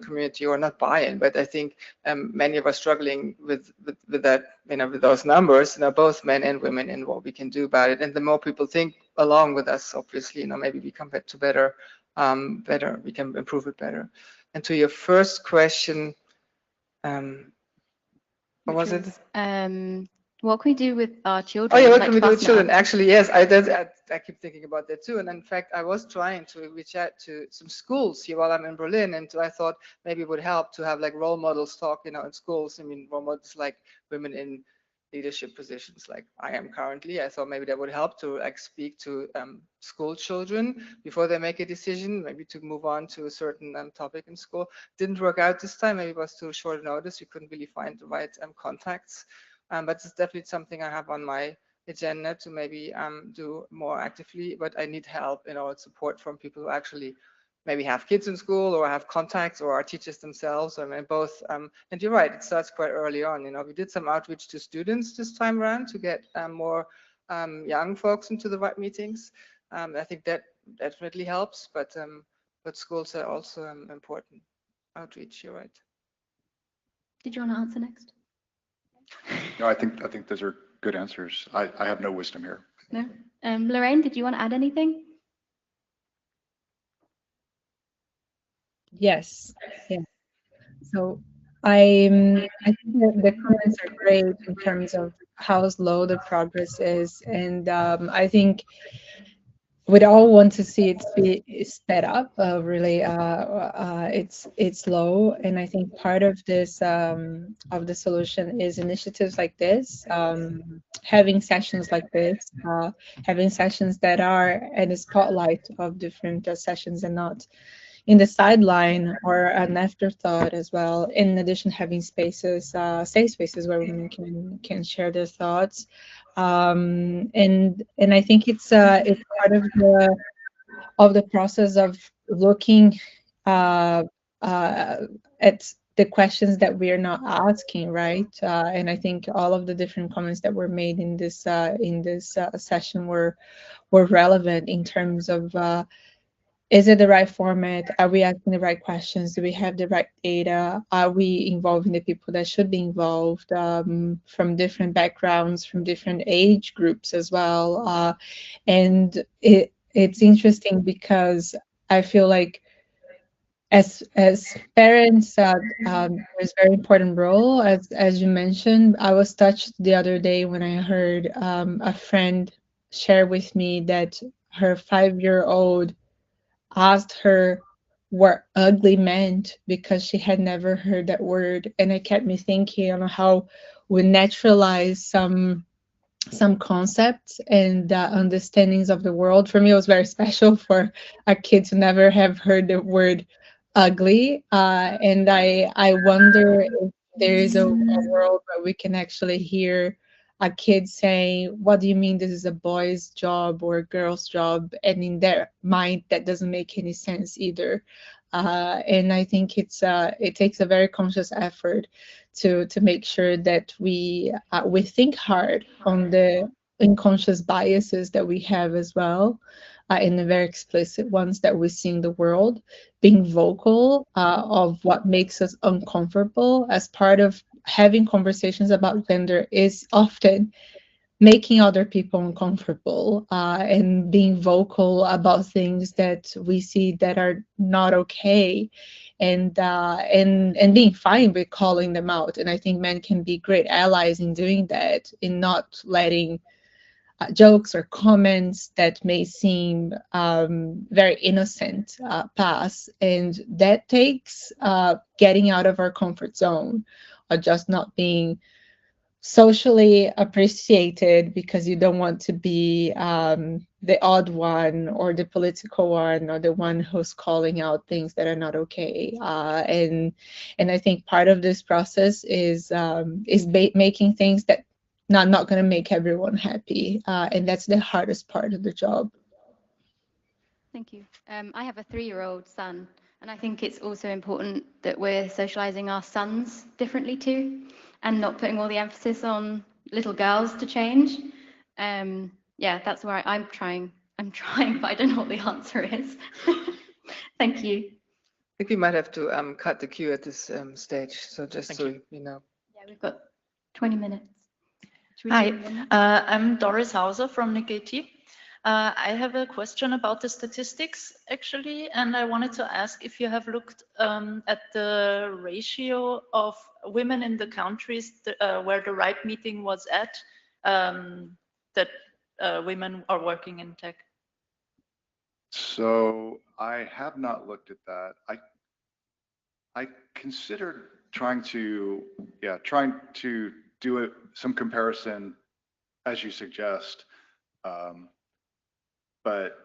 community, or not buy-in, but I think many of us struggling with that, with those numbers, both men and women, and what we can do about it. And the more people think along with us, obviously, maybe we come back to better, we can improve it better. And to your first question, what was it? What can we do with our children? Oh yeah, what can we do with children? Actually, yes, I keep thinking about that too. And in fact, I was trying to reach out to some schools here while I'm in Berlin, and I thought maybe it would help to have like role models talk, in schools. I mean, role models like women in leadership positions, like I am currently. I thought maybe that would help to speak to school children before they make a decision, maybe to move on to a certain topic in school. Didn't work out this time. Maybe it was too short notice. We couldn't really find the right contacts. But it's definitely something I have on my agenda to maybe do more actively, but I need help, support from people who actually maybe have kids in school or have contacts or are teachers themselves. I mean, both. And you're right, it starts quite early on. We did some outreach to students this time around to get more young folks into the right meetings. I think that definitely helps, but schools are also important outreach. You're right. Did you want to answer next? No, I think those are good answers. I have no wisdom here. No. Lorraine, did you want to add anything? Yes. Yeah. So I think that the comments are great in terms of how slow the progress is, and I think we'd all want to see it sped up. Really, it's low, and I think part of this of the solution is initiatives like this, having sessions like this, having sessions that are at the spotlight of different sessions and not in the sideline or an afterthought as well. In addition, having spaces, safe spaces where women can share their thoughts. And I think it's part of the process of looking at the questions that we are not asking, right? And I think all of the different comments that were made in this session were relevant in terms of is it the right format? Are we asking the right questions? Do we have the right data? Are we involving the people that should be involved, from different backgrounds, from different age groups as well? And it's interesting because I feel like as parents, there's a very important role, as you mentioned. I was touched the other day when I heard a friend share with me that her 5-year-old asked her what ugly meant because she had never heard that word, and it kept me thinking on how we naturalize some concepts and understandings of the world. For me, it was very special for a kid to never have heard the word ugly, and I wonder if there is a world where we can actually hear a kid saying, what do you mean this is a boy's job or a girl's job? And in their mind, that doesn't make any sense either. And I think it takes a very conscious effort to make sure that we think hard on the unconscious biases that we have as well, and the very explicit ones that we see in the world. Being vocal of what makes us uncomfortable as part of having conversations about gender is often making other people uncomfortable, and being vocal about things that we see that are not okay, and being fine with calling them out. And I think men can be great allies in doing that, in not letting jokes or comments that may seem very innocent pass. And that takes getting out of our comfort zone, or just not being socially appreciated because you don't want to be the odd one or the political one or the one who's calling out things that are not okay. And I think part of this process is making things that not going to make everyone happy, and that's the hardest part of the job. Thank you. I have a 3-year-old son, and I think it's also important that we're socializing our sons differently too, and not putting all the emphasis on little girls to change. Yeah, that's where I'm trying, but I don't know what the answer is. Thank you. I think we might have to cut the queue at this stage. So just Thank so you. you know. Yeah, we've got 20 minutes. Should we Hi, do 1 minute? I'm Doris Hauser from Nikkei. I have a question about the statistics, actually, and I wanted to ask if you have looked at the ratio of women in the countries where the RIPE meeting was at, that women are working in tech. So I have not looked at that. I considered trying to do some comparison as you suggest. But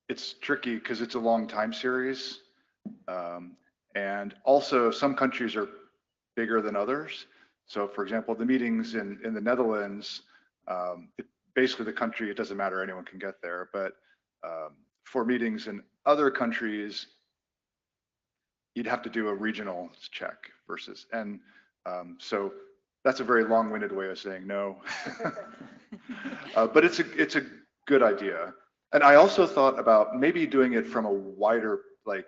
it's tricky because it's a long time series. And also some countries are bigger than others. So for example, the meetings in the Netherlands, basically the country, it doesn't matter, anyone can get there. But for meetings in other countries, you'd have to do a regional check versus, and so that's a very long-winded way of saying no. But it's a good idea. And I also thought about maybe doing it from a wider, like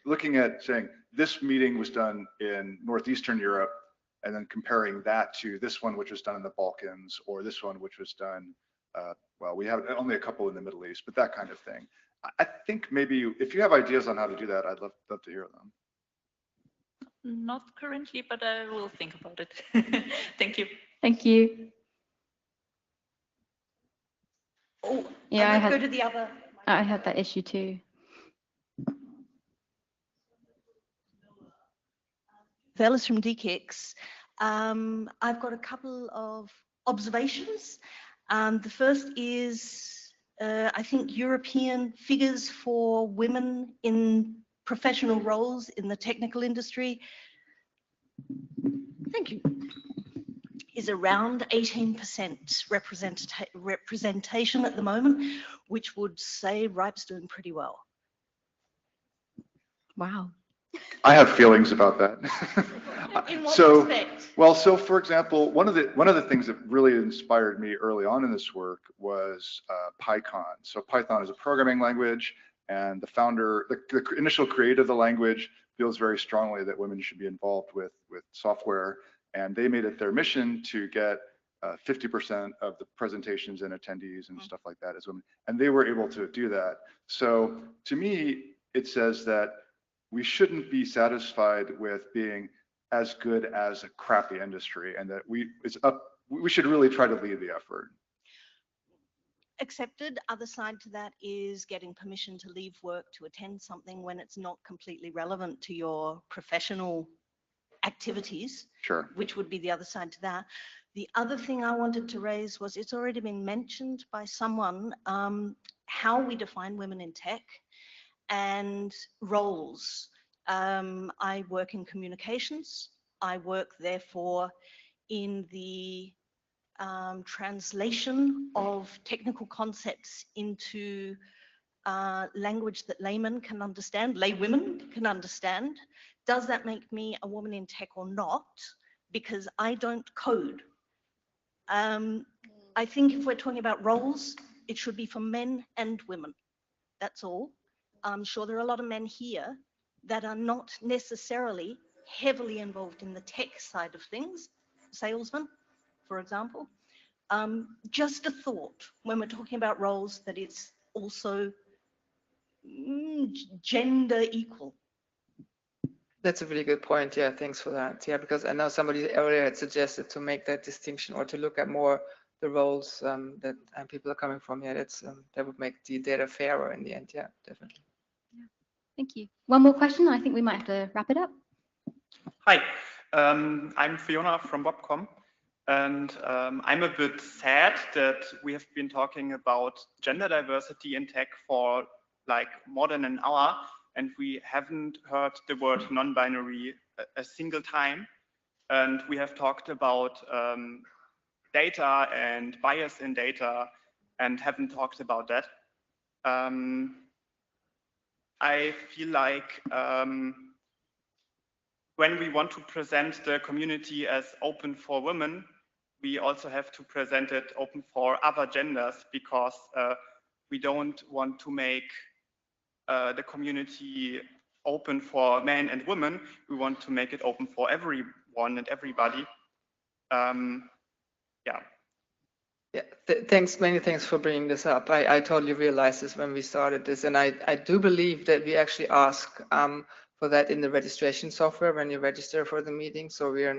looking at saying this meeting was done in Northeastern Europe, and then comparing that to this one, which was done in the Balkans, or this one, which was done, well, we have only a couple in the Middle East, but that kind of thing. I think maybe if you have ideas on how to do that, I'd love to hear them. Not currently, but I will think about it. Thank you. Thank you. Oh, Yeah, I go to the other. I had that issue too. Velas from DKIX. I've got a couple of observations. The first is, I think European figures for women in professional roles in the technical industry, thank you, is around 18% representation at the moment, which would say RIPE's doing pretty well. Wow. I have feelings about that. In what respect? Well, so for example, one of the things that really inspired me early on in this work was Python. So Python is a programming language, and the founder, the initial creator of the language, feels very strongly that women should be involved with software, and they made it their mission to get 50% of the presentations and attendees and stuff like that as women, and they were able to do that. So to me, it says that we shouldn't be satisfied with being as good as a crappy industry, and that we should really try to lead the effort. Accepted. Other side to that is getting permission to leave work to attend something when it's not completely relevant to your professional activities. Sure. Which would be the other side to that. The other thing I wanted to raise was, it's already been mentioned by someone, how we define women in tech and roles. I work in communications. I work therefore in the translation of technical concepts into language that laymen can understand, laywomen can understand. Does that make me a woman in tech or not? Because I don't code. I think if we're talking about roles, it should be for men and women. That's all. I'm sure there are a lot of men here that are not necessarily heavily involved in the tech side of things, salesmen, for example. Just a thought when we're talking about roles that it's also gender equal. That's a really good point. Yeah, thanks for that. Yeah, because I know somebody earlier had suggested to make that distinction or to look at more the roles that people are coming from. Yeah, that would make the data fairer in the end. Yeah, definitely. Thank you. One more question. I think we might have to wrap it up. Hi, I'm Fiona from Bobcom, and I'm a bit sad that we have been talking about gender diversity in tech for like more than an hour, and we haven't heard the word non-binary a single time. And we have talked about data and bias in data and haven't talked about that. I feel like when we want to present the community as open for women, we also have to present it open for other genders, because we don't want to make the community open for men and women. We want to make it open for everyone and everybody. Yeah. Yeah, thanks, many thanks for bringing this up. I totally realized this when we started this, and I do believe that we actually ask for that in the registration software when you register for the meeting. So we're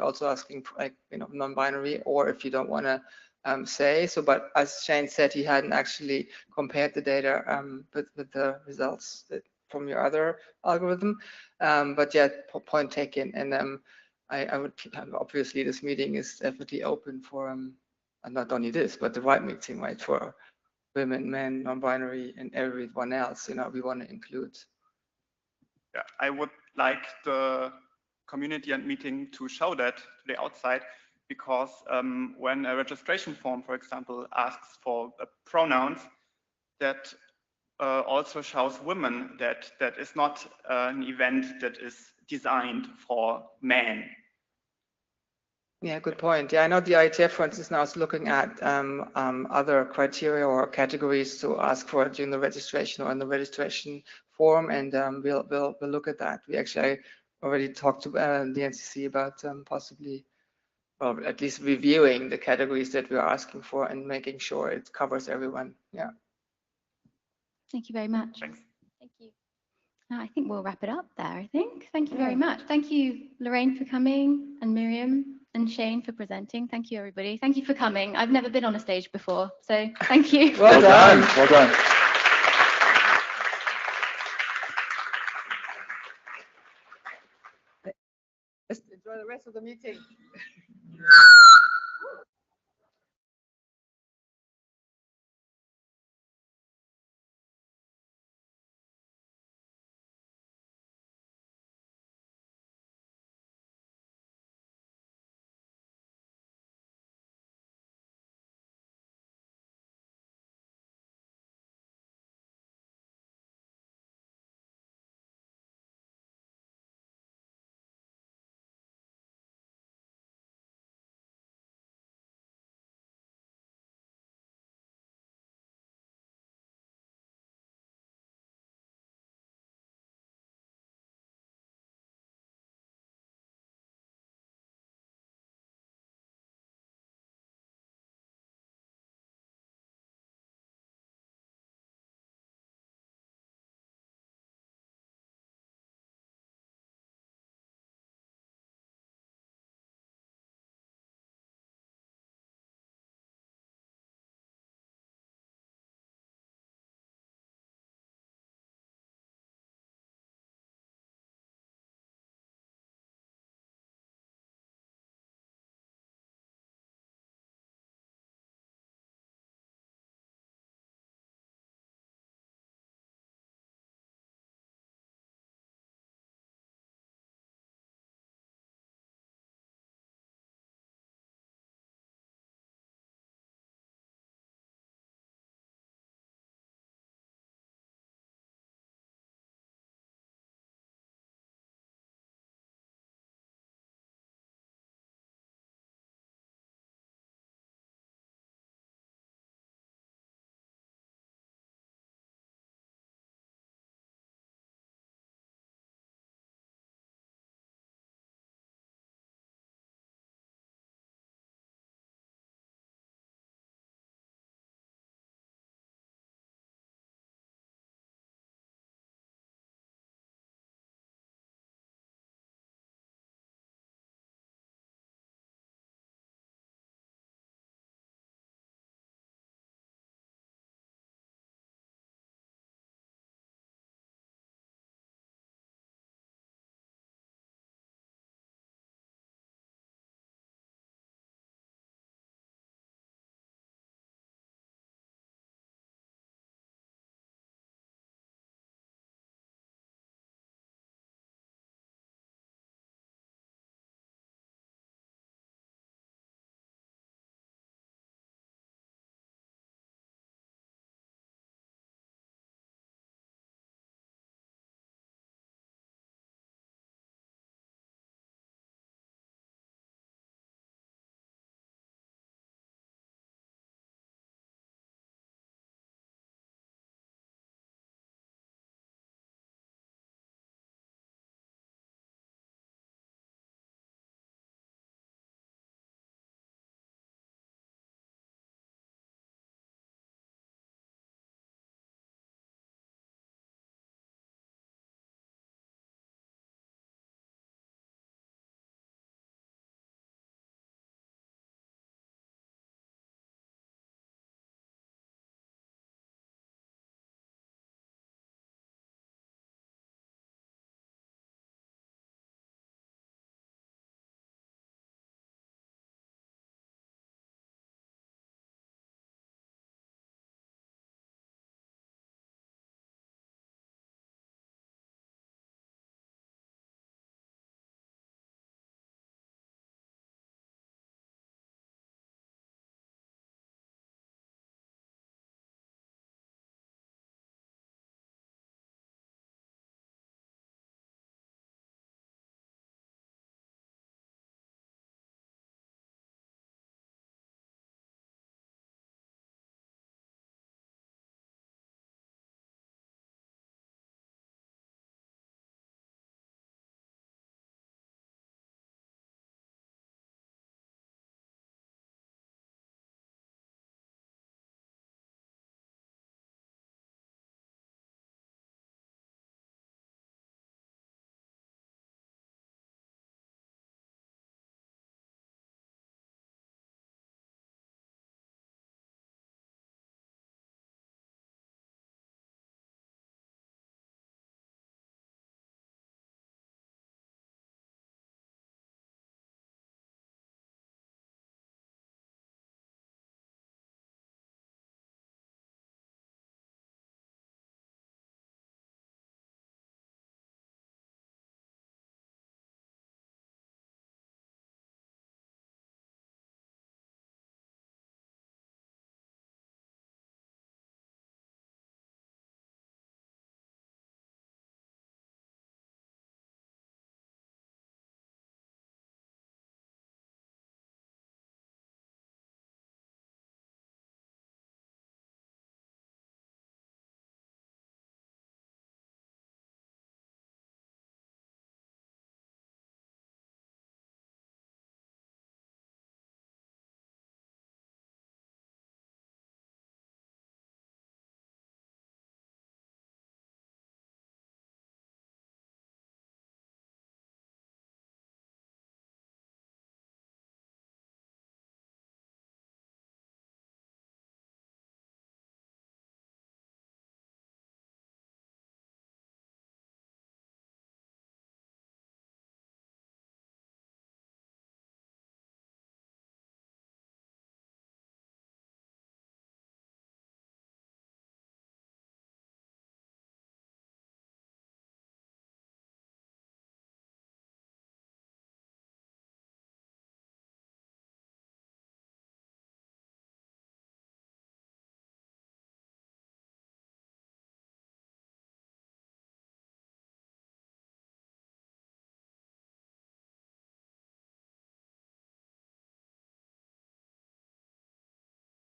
also asking for, like, non-binary, or if you don't want to say so. But as Shane said, he hadn't actually compared the data with the results from your other algorithm. But yeah, point taken. And I would obviously, this meeting is definitely open for and not only this, but the right meeting, right, for women, men, non-binary, and everyone else. We want to include. Yeah, I would like the community and meeting to show that to the outside, because when a registration form, for example, asks for pronouns, that also shows women that that is not an event that is designed for men. Yeah, good point. Yeah, I know the IETF, for instance, now is looking at other criteria or categories to ask for during the registration or in the registration form, and we'll look at that. We actually already talked to the NCC about possibly, well, at least reviewing the categories that we're asking for and making sure it covers everyone. Yeah. Thank you very much. Thanks. Thank you. I think we'll wrap it up there, I think. Thank you very much. Thank you, Lorraine, for coming, and Miriam and Shane for presenting. Thank you, everybody. Thank you for coming. I've never been on a stage before, so thank you. Well done. Well done. Let's enjoy the rest of the meeting.